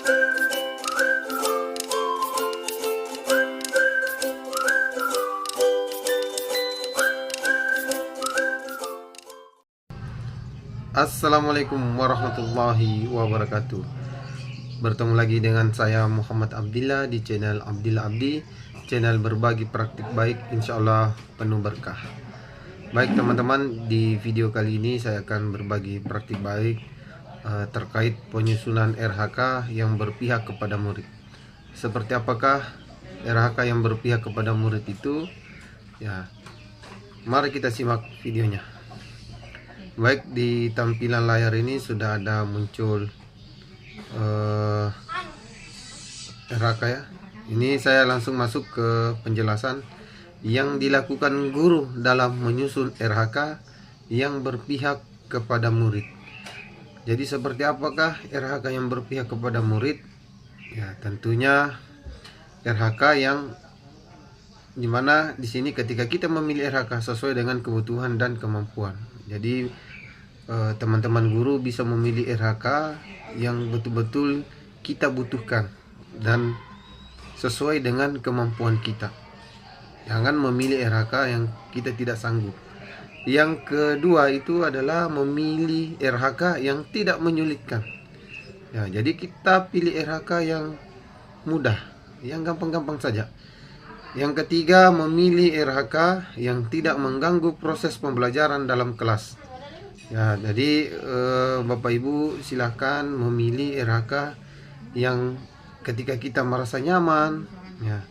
Assalamualaikum warahmatullahi wabarakatuh. Bertemu lagi dengan saya Muhammad Abdillah di channel Abdillah Abdi, channel berbagi praktik baik, insyaallah penuh berkah. Baik teman-teman, di video kali ini saya akan berbagi praktik baik terkait penyusunan RHK yang berpihak kepada murid. Seperti apakah RHK yang berpihak kepada murid itu? Ya, mari kita simak videonya. Baik, di tampilan layar ini sudah ada muncul RHK ya. Ini saya langsung masuk ke penjelasan yang dilakukan guru dalam menyusun RHK yang berpihak kepada murid. Jadi seperti apakah RHK yang berpihak kepada murid? Ya, tentunya RHK yang dimana di sini ketika kita memilih RHK sesuai dengan kebutuhan dan kemampuan. Jadi teman-teman guru bisa memilih RHK yang betul-betul kita butuhkan dan sesuai dengan kemampuan kita. Jangan memilih RHK yang kita tidak sanggup. Yang kedua itu adalah memilih RHK yang tidak menyulitkan. Ya, jadi kita pilih RHK yang mudah, yang gampang-gampang saja. Yang ketiga, memilih RHK yang tidak mengganggu proses pembelajaran dalam kelas. Ya, jadi Bapak Ibu silahkan memilih RHK yang ketika kita merasa nyaman, ya,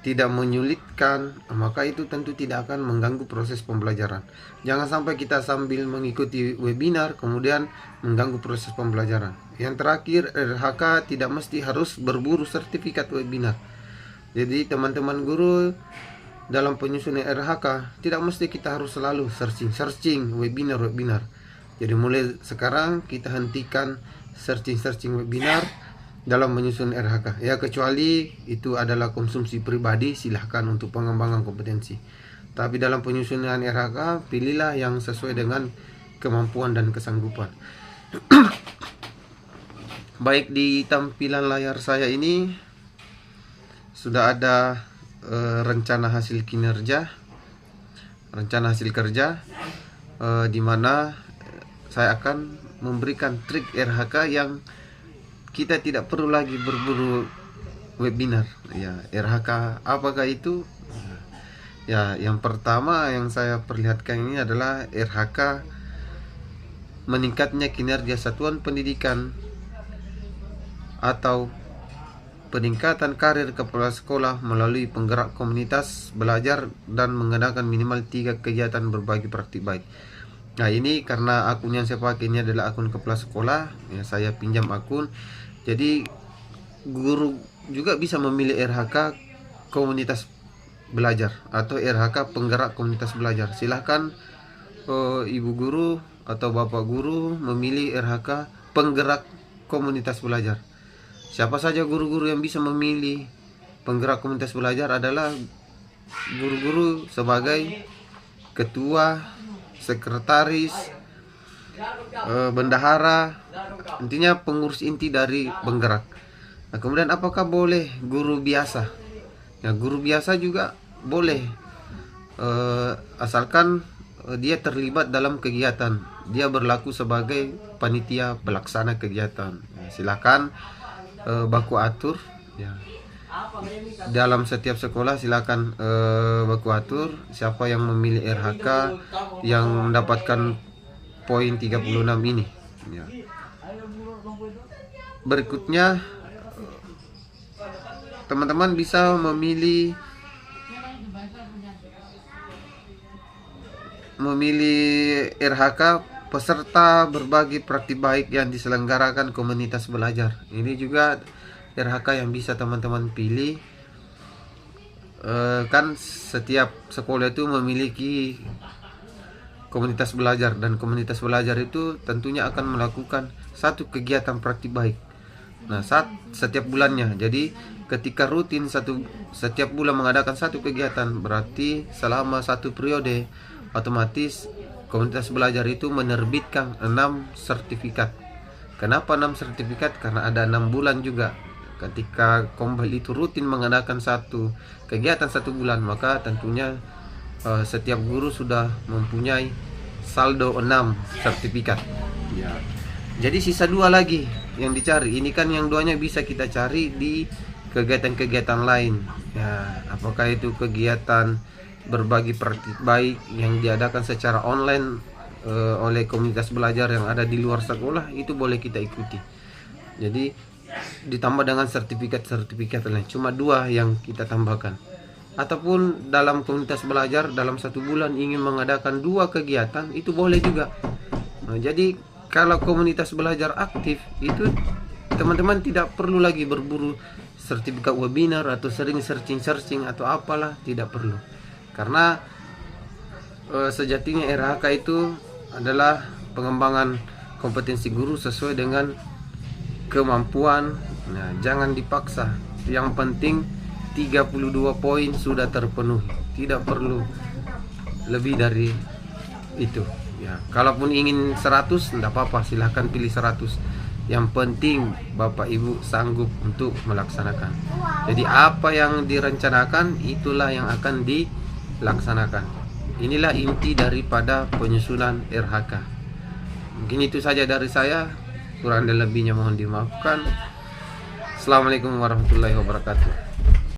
tidak menyulitkan, maka itu tentu tidak akan mengganggu proses pembelajaran. Jangan sampai kita sambil mengikuti webinar kemudian mengganggu proses pembelajaran. Yang terakhir, RHK tidak mesti harus berburu sertifikat webinar. Jadi teman-teman guru dalam penyusunan RHK tidak mesti kita harus selalu searching webinar. Jadi mulai sekarang kita hentikan searching webinar dalam menyusun RHK. Ya, kecuali itu adalah konsumsi pribadi, silahkan untuk pengembangan kompetensi. Tapi dalam penyusunan RHK pilihlah yang sesuai dengan kemampuan dan kesanggupan. Baik, di tampilan layar saya ini sudah ada rencana hasil kinerja, rencana hasil kerja, di mana saya akan memberikan trik RHK yang kita tidak perlu lagi berburu webinar. Ya, RHK apakah itu? Ya, yang pertama yang saya perlihatkan ini adalah RHK meningkatnya kinerja satuan pendidikan atau peningkatan karir kepala sekolah melalui penggerak komunitas belajar dan mengadakan minimal 3 kegiatan berbagi praktik baik. Nah, ini karena akun yang saya pakai ini adalah akun kepala sekolah, ya, saya pinjam akun. Jadi guru juga bisa memilih RHK komunitas belajar atau RHK penggerak komunitas belajar. Silahkan ibu guru atau bapak guru memilih RHK penggerak komunitas belajar. Siapa saja guru-guru yang bisa memilih penggerak komunitas belajar adalah guru-guru sebagai ketua, sekretaris, bendahara, intinya pengurus inti dari penggerak. Nah, kemudian apakah boleh guru biasa? Ya, guru biasa juga boleh, asalkan dia terlibat dalam kegiatan, dia berlaku sebagai panitia pelaksana kegiatan. Ya, silakan baku atur, ya. Dalam setiap sekolah silakan baku atur siapa yang memilih RHK yang mendapatkan poin 36 ini, ya. Berikutnya teman-teman bisa memilih RHK peserta berbagi praktik baik yang diselenggarakan komunitas belajar. Ini juga RHK yang bisa teman-teman pilih. Kan setiap sekolah itu memiliki komunitas belajar, dan komunitas belajar itu tentunya akan melakukan satu kegiatan praktik baik. Nah, setiap bulannya. Jadi ketika rutin setiap bulan mengadakan satu kegiatan, berarti selama satu periode otomatis komunitas belajar itu menerbitkan 6 sertifikat Kenapa 6 sertifikat? Karena ada 6 bulan juga. Ketika Kombel itu rutin mengadakan satu kegiatan 1 bulan, maka tentunya setiap guru sudah mempunyai saldo 6 sertifikat ya. Jadi sisa 2 lagi yang dicari. Ini kan yang 2-nya bisa kita cari di kegiatan-kegiatan lain ya, apakah itu kegiatan berbagi praktik baik yang diadakan secara online oleh komunitas belajar yang ada di luar sekolah, itu boleh kita ikuti. Jadi ditambah dengan sertifikat-sertifikat lain, cuma 2 yang kita tambahkan. Ataupun dalam komunitas belajar dalam 1 bulan ingin mengadakan 2 kegiatan, itu boleh juga. Nah, jadi kalau komunitas belajar aktif itu teman-teman tidak perlu lagi berburu sertifikat webinar atau sering searching atau apalah, tidak perlu. Karena sejatinya RHK itu adalah pengembangan kompetensi guru sesuai dengan kemampuan. Nah, jangan dipaksa. Yang penting 32 poin sudah terpenuhi. Tidak perlu lebih dari itu. Ya, kalaupun ingin 100 tidak apa-apa, silahkan pilih 100. Yang penting Bapak Ibu sanggup untuk melaksanakan. Jadi apa yang direncanakan itulah yang akan dilaksanakan. Inilah inti daripada penyusunan RHK. Mungkin itu saja dari saya. Kurang dan lebihnya mohon dimaafkan. Assalamualaikum warahmatullahi wabarakatuh.